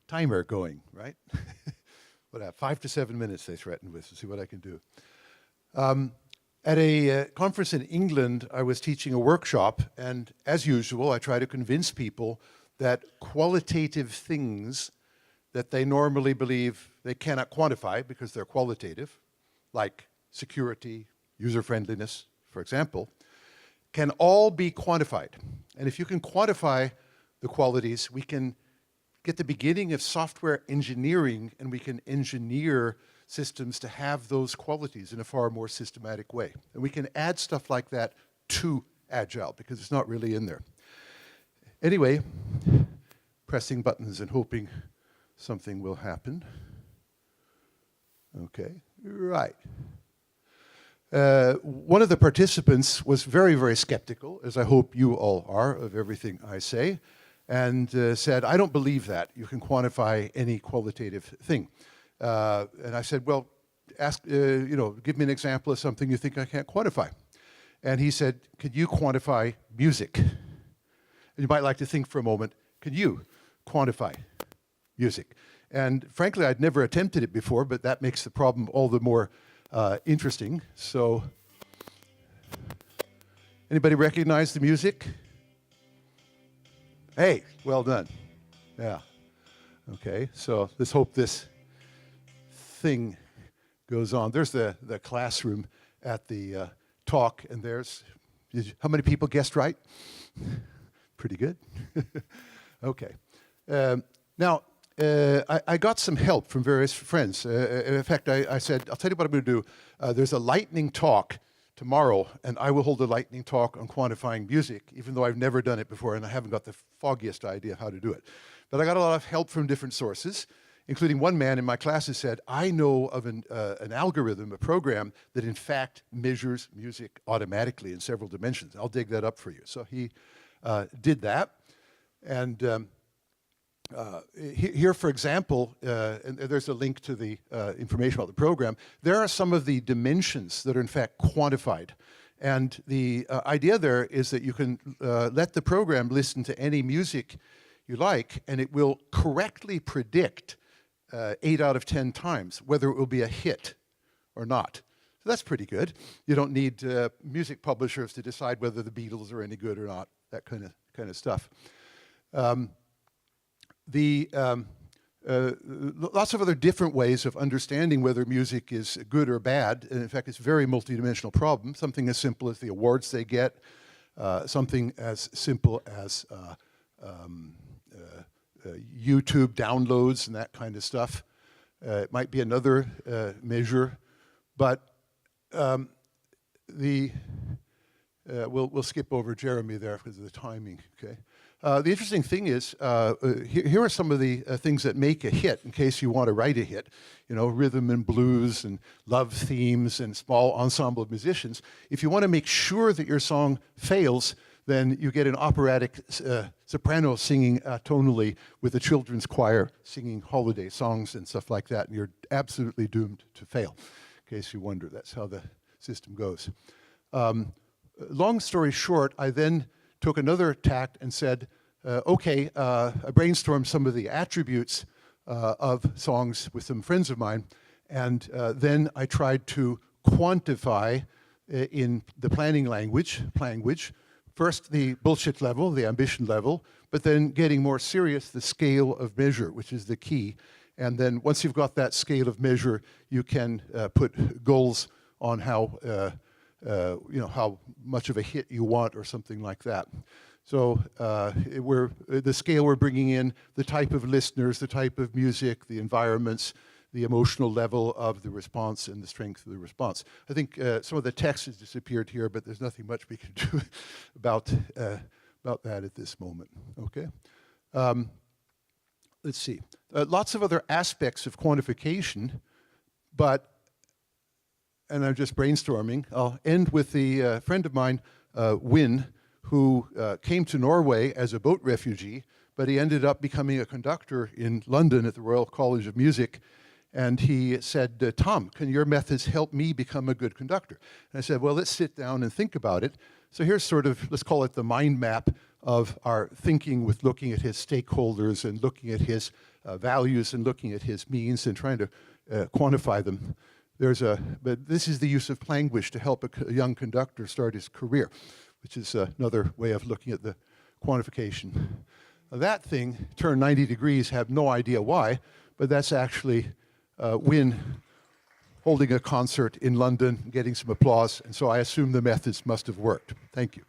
timer going, right? What, 5 to 7 minutes they threatened with, to see what I can do. At a conference in England, I was teaching a workshop, and as usual, I try to convince people that qualitative things that they normally believe they cannot quantify because they're qualitative, like security, user-friendliness, for example, can all be quantified. And if you can quantify the qualities, we can get the beginning of software engineering, and we can engineer systems to have those qualities in a far more systematic way. And we can add stuff like that to Agile, because it's not really in there. Anyway, pressing buttons and hoping something will happen. Okay, right. One of the participants was very, very skeptical, as I hope you all are, of everything I say, and said, I don't believe that you can quantify any qualitative thing. And I said, well, ask, give me an example of something you think I can't quantify. And he said, could you quantify music? And you might like to think for a moment, can you quantify music? And frankly, I'd never attempted it before, but that makes the problem all the more interesting. So, anybody recognize the music? Hey, well done. Yeah. Okay, so let's hope this thing goes on. There's the classroom at the talk, and there's, how many people guessed right? Pretty good. Okay. Now, I got some help from various friends. In fact, I said, I'll tell you what I'm going to do. There's a lightning talk tomorrow, and I will hold a lightning talk on quantifying music, even though I've never done it before, and I haven't got the foggiest idea how to do it. But I got a lot of help from different sources, including one man in my class who said, I know of an algorithm, a program, that in fact measures music automatically in several dimensions. I'll dig that up for you. So he did that. And here, for example, and there's a link to the information about the program, there are some of the dimensions that are in fact quantified. And the idea there is that you can let the program listen to any music you like, and it will correctly predict 8 out of 10 times whether it will be a hit or not. So that's pretty good. You don't need music publishers to decide whether the Beatles are any good or not, that kind of stuff. Lots of other different ways of understanding whether music is good or bad. And in fact, it's a very multidimensional problem. Something as simple as the awards they get, something as simple as YouTube downloads and that kind of stuff. It might be another measure, but we'll skip over Jeremy there because of the timing. Okay. The interesting thing is, here are some of the things that make a hit, in case you want to write a hit. You know, rhythm and blues and love themes and small ensemble of musicians. If you want to make sure that your song fails, then you get an operatic soprano singing tonally with a children's choir singing holiday songs and stuff like that, and you're absolutely doomed to fail. In case you wonder, that's how the system goes. Long story short, I then took another tact and said, okay, I brainstormed some of the attributes of songs with some friends of mine, and then I tried to quantify in the planning language, first the bullshit level, the ambition level, but then getting more serious, the scale of measure, which is the key. And then once you've got that scale of measure, you can put goals on how how much of a hit you want or something like that. So the scale we're bringing in, the type of listeners, the type of music, the environments, the emotional level of the response and the strength of the response. I think some of the text has disappeared here, but there's nothing much we can do about that at this moment. Okay. Let's see. Lots of other aspects of quantification, but, and I'm just brainstorming, I'll end with the friend of mine, Win, who came to Norway as a boat refugee, but he ended up becoming a conductor in London at the Royal College of Music. And he said, Tom, can your methods help me become a good conductor? And I said, well, let's sit down and think about it. So here's sort of, let's call it the mind map of our thinking with looking at his stakeholders and looking at his values and looking at his means and trying to quantify them. But this is the use of language to help a young conductor start his career, which is another way of looking at the quantification. That thing turned 90 degrees, have no idea why, but that's actually Wynne holding a concert in London, getting some applause, and so I assume the methods must have worked. Thank you.